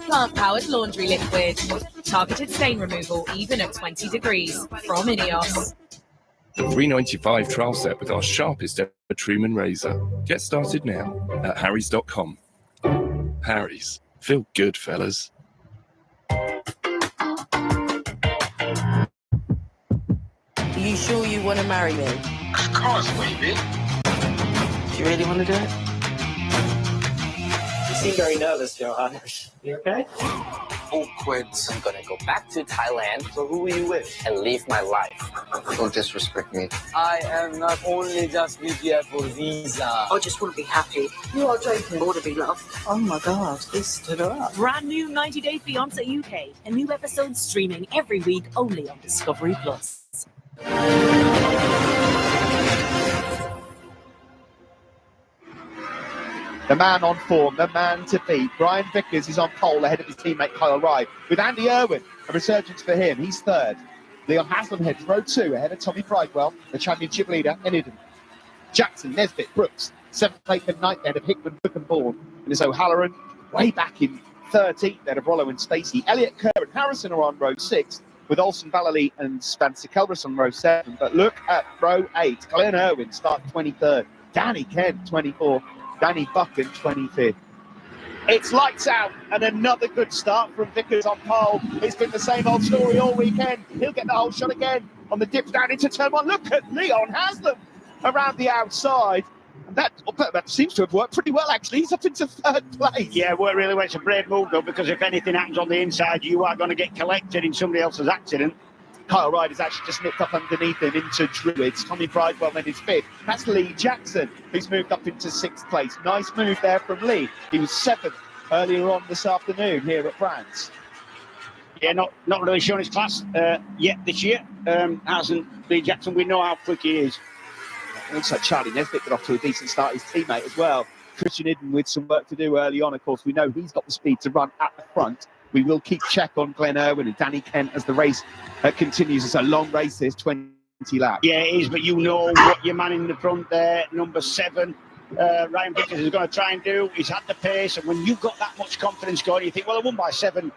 Speaker 29: Plant-powered laundry liquid. Targeted stain removal even at 20 degrees. From Ineos.
Speaker 24: $3.95 trial set with our sharpest ever trim and razor. Get started now at harrys.com. Harry's. Feel good, fellas.
Speaker 25: Are you sure you want to marry me?
Speaker 32: Of course, baby.
Speaker 25: Do you really want to do it?
Speaker 33: You seem very nervous, Johan. You okay?
Speaker 25: Awkward. I'm gonna go back to Thailand.
Speaker 33: So who are you with?
Speaker 25: And live my life.
Speaker 32: Don't disrespect me.
Speaker 25: I am not only just with you for visa.
Speaker 6: I just want to be happy. You are joking. I want to be loved. Oh my God, this stood up.
Speaker 34: Brand new 90 Day Fiancé UK. A new episode streaming every week only on Discovery Plus.
Speaker 13: The man on form, the man to beat. Brian Vickers is on pole ahead of his teammate Kyle Wright. With Andy Irwin, a resurgence for him. He's third. Leon Haslam heads row 2 ahead of Tommy Bridewell, the championship leader, in Eden. Jackson, Nesbitt, Brooks, 7th, 8th and 9th ahead of Hickman, Bourne. And there's O'Halloran way back in 13th ahead of Rollo and Stacey. Elliot Kerr and Harrison are on row 6, with Olsen Vallely and Spencer Kelris on row 7. But look at row 8. Glenn Irwin starts 23rd. Danny Kent, 24th. Danny Buchan, 25th. It's lights out and another good start from Vickers on pole. It's been the same old story all weekend. He'll get the whole shot again on the dip down into turn 1. Look at Leon Haslam around the outside. And that seems to have worked pretty well, actually. He's up into 3rd place.
Speaker 5: Yeah, it worked really well. It's a brave move, though, because if anything happens on the inside, you are going to get collected in somebody else's accident.
Speaker 13: Kyle Wright has actually just nipped up underneath him into Druids. Tommy Bridewell then is 5th. That's Lee Jackson, who's moved up into 6th place. Nice move there from Lee. He was 7th earlier on this afternoon here at Brands.
Speaker 5: Yeah, not really showing his class yet this year. Hasn't Lee Jackson? We know how quick he is.
Speaker 13: It looks like Charlie Nesbitt got off to a decent start, his teammate as well. Christian Iden with some work to do early on, of course. We know he's got the speed to run at the front. We will keep check on Glenn Irwin and Danny Kent as the race continues. It's a long race, there's 20 laps.
Speaker 5: Yeah, it is, but you know what your man in the front there, number 7, Ryan Vickers, is going to try and do. He's had the pace, and when you've got that much confidence going, you think, well, I won by 7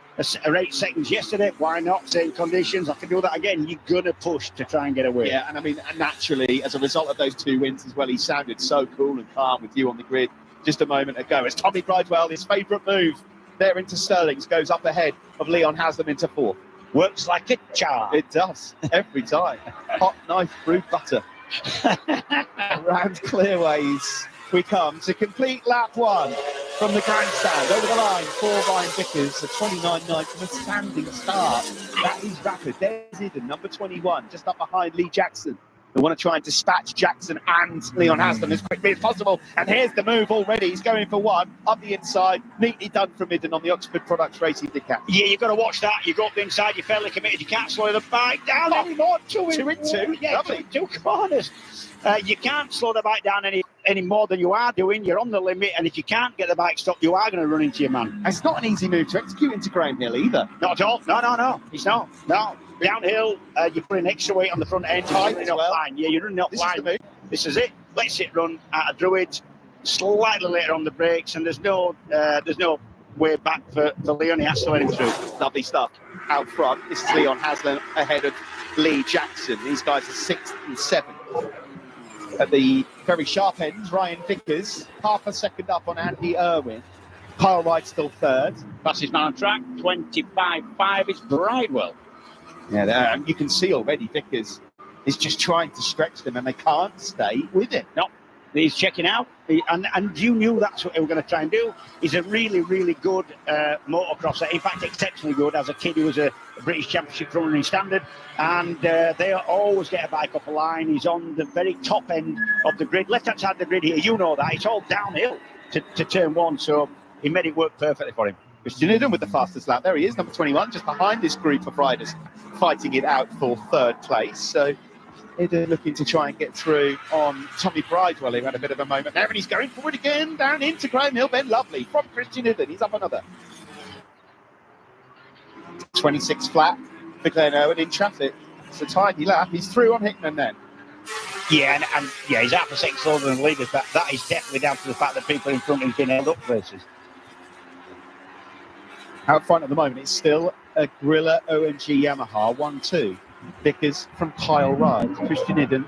Speaker 5: or 8 seconds yesterday. Why not? Same conditions, I can do that again. You're going to push to try and get away.
Speaker 13: Yeah, and I mean, naturally, as a result of those 2 wins as well, he sounded so cool and calm with you on the grid just a moment ago. As Tommy Bridewell, his favourite move, there into Sterling's, goes up ahead of Leon Haslam into 4th.
Speaker 5: Works like a charm.
Speaker 13: It does, every time. Hot knife through butter. Around Clearways we come to complete lap 1 from the grandstand. Over the line for Ryan Vickers, a 29.9 from a standing start. That is rapid. There's Iden, number 21, just up behind Lee Jackson. They want to try and dispatch Jackson and Leon Haslam as quickly as possible. And here's the move already. He's going for 1 up the inside. Neatly done from Iden on the Oxford Products Racing decap.
Speaker 5: Yeah, you've got to watch that. You go up the inside, you're fairly committed. You can't slow the bike down anymore. 2 in 2. Yeah,
Speaker 13: Lovely.
Speaker 5: 2 corners. You can't slow the bike down any more than you are doing. You're on the limit, and if you can't get the bike stopped, you are going to run into your man.
Speaker 13: It's not an easy move to execute into Graham Hill either.
Speaker 5: Not at all. No. It's not. No. Downhill, you're putting extra weight on the front end. You're running up line. Yeah, you're running up line. This is it. Let's it run out of Druids. Slightly later on the brakes, and there's no way back for Leon. He has to let him through.
Speaker 13: Lovely stuff out front. This is Leon Haslam ahead of Lee Jackson. These guys are 6th and 7th. At the very sharp ends, Ryan Vickers, half a second up on Andy Irwin. Kyle Wright still 3rd.
Speaker 5: That's his man on track. 25.5 is Bridewell.
Speaker 13: Yeah, you can see already Vickers is just trying to stretch them, and they can't stay with him.
Speaker 5: No, he's checking out, and you knew that's what they were going to try and do. He's a really, really good motocrosser. In fact, exceptionally good. As a kid, he was a British Championship runner in standard, and they always get a bike off a line. He's on the very top end of the grid, left-hand side of the grid here. You know that. It's all downhill to turn 1, so he made it work perfectly for him.
Speaker 13: Christian Iden with the fastest lap. There he is, number 21, just behind this group of riders, fighting it out for 3rd place. So Iden looking to try and get through on Tommy Bridewell, who had a bit of a moment there, and he's going forward again, down into Graham Hill. Ben Lovely from Christian Iden. He's up another. 26 flat for Glenn Irwin in traffic. It's a tidy lap. He's through on Hickman then.
Speaker 5: Yeah, and he's half a second slower than the leaders. That is definitely down to the fact that people in front have been held up places.
Speaker 13: Out front at the moment, it's still a Grilla OMG Yamaha 1-2. Vickers from Kyle Wright. Christian Iden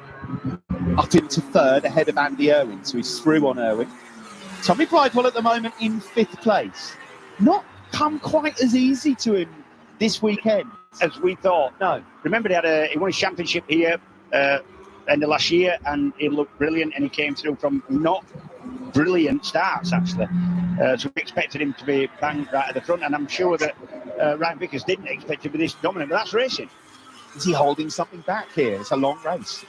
Speaker 13: up into 3rd ahead of Andy Irwin, so he's through on Irwin. Tommy Bridewell at the moment in 5th place. Not come quite as easy to him this weekend
Speaker 5: as we thought. No. Remember, he won his championship here end of last year, and he looked brilliant, and he came through from not brilliant starts, actually. So we expected him to be bang right at the front, and I'm sure that Ryan Vickers didn't expect him to be this dominant, but that's racing.
Speaker 13: Is he holding something back here? It's a long race.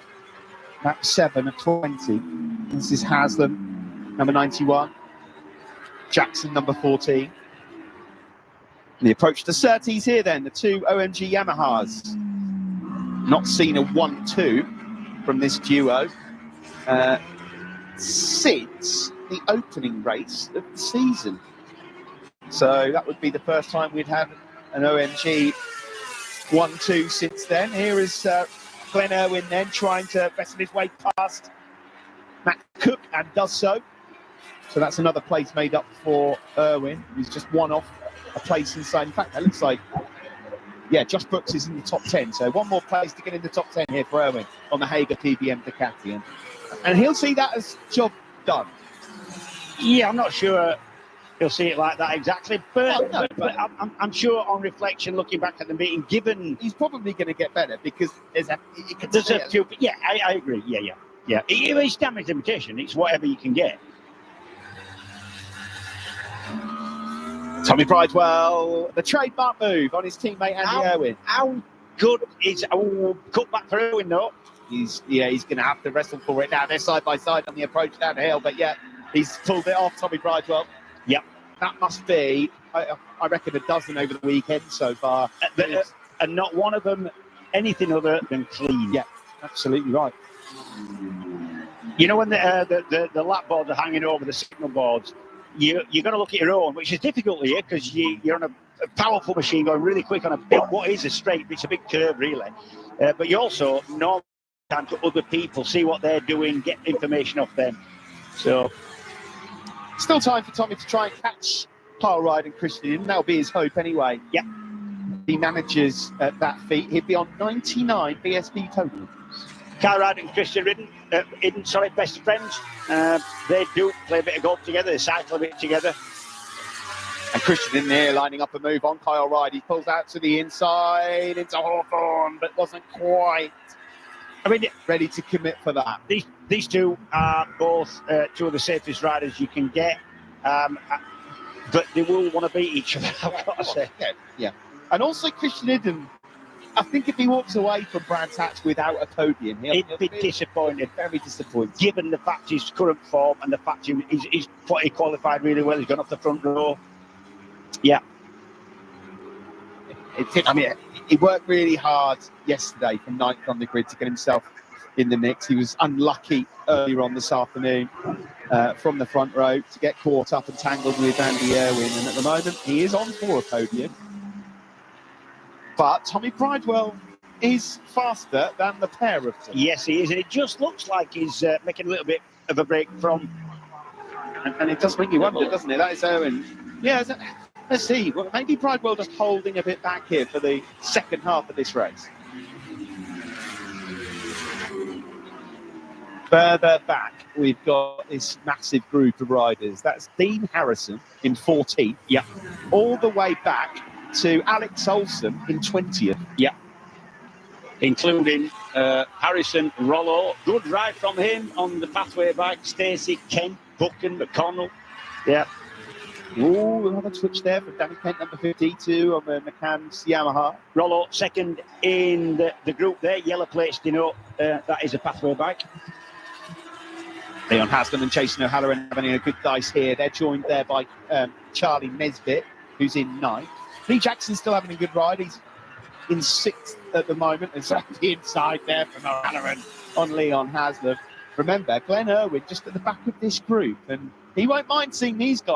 Speaker 13: Lap 7 of 20. This is Haslam, number 91. Jackson, number 14. The approach to Surtees here then, the 2 OMG Yamahas. Not seen a 1-2 from this duo. since the opening race of the season. So that would be the first time we'd had an OMG 1-2 since then. Here is Glenn Irwin then trying to wrestle his way past Matt Cook, and does so. So that's another place made up for Irwin, who's just one off a place inside. In fact, that looks like, yeah, Josh Brooks is in the top 10. So one more place to get in the top 10 here for Irwin on the Hager PBM Ducati. And he'll see that as job done.
Speaker 5: Yeah, I'm not sure he'll see it like that exactly, but I'm sure on reflection, looking back at the meeting, given
Speaker 13: he's probably going to get better because there's a
Speaker 5: few. Yeah, I agree. Yeah. It's damage limitation. It's whatever you can get.
Speaker 13: Tommy Bridewell, the trademark move on his teammate Andy Irwin.
Speaker 5: How good is cut back for Irwin though?
Speaker 13: He's going to have to wrestle for it now. They're side by side on the approach down the hill, but yeah, he's pulled it off, Tommy Bridewell.
Speaker 5: Yep.
Speaker 13: That must be, I reckon, a dozen over the weekend so far.
Speaker 5: And not one of them anything other than clean.
Speaker 13: Yeah, absolutely right.
Speaker 5: You know, when the lap boards are hanging over the signal boards, you're going to look at your own, which is difficult here because you're on a powerful machine going really quick on a big, what is a straight, it's a big curve really. But you also know time to other people, see what they're doing, get information off them. So
Speaker 13: still time for Tommy to try and catch Kyle Ryde and Christian. That'll be his hope anyway.
Speaker 5: Yeah.
Speaker 13: He manages at that feat. He'd be on 99 BSP total.
Speaker 5: Kyle Ryde and Christian Ridden, best friends. They do play a bit of golf together, they cycle a bit together.
Speaker 13: And Christian in there lining up a move on Kyle Ryde. He pulls out to the inside into Hawthorne, but wasn't quite ready to commit for that.
Speaker 5: These two are both two of the safest riders you can get, but they will want to beat each other, I've got to say.
Speaker 13: Yeah. And also Christian Ridden, I think if he walks away from Brands Hatch without a podium,
Speaker 5: he'll be disappointed.
Speaker 13: Very disappointed.
Speaker 5: Given the fact his current form and the fact he's qualified really well, he's gone off the front row. Yeah.
Speaker 13: He worked really hard yesterday from ninth on the grid to get himself in the mix. He was unlucky earlier on this afternoon from the front row to get caught up and tangled with Andy Irwin. And at the moment, he is on for a podium. But Tommy Bridewell is faster than the pair of them.
Speaker 5: Yes, he is. And it just looks like he's making a little bit of a break from...
Speaker 13: And it does make you wonder, doesn't it? That is Irwin. Yeah, let's see. Well, maybe Bridewell just holding a bit back here for the second half of this race. Further back, we've got this massive group of riders. That's Dean Harrison in 14th.
Speaker 5: Yeah.
Speaker 13: All the way back to Alex Olsen in 20th.
Speaker 5: Yeah. Including Harrison, Rollo. Good ride from him on the pathway bike. Stacey, Kent, Buchan, McConnell. Yeah.
Speaker 13: Ooh, another switch there for Danny Kent, number 52 on the McCann's Yamaha.
Speaker 5: Rollo second in the group there. Yellow plates denote that is a pathway bike.
Speaker 13: Leon Haslam and Jason O'Halloran having a good dice here. They're joined there by Charlie Nesbitt, who's in 9th. Lee Jackson's still having a good ride. He's in 6th at the moment. It's at the inside there from O'Halloran on Leon Haslam. Remember, Glenn Irwin just at the back of this group, and he won't mind seeing these guys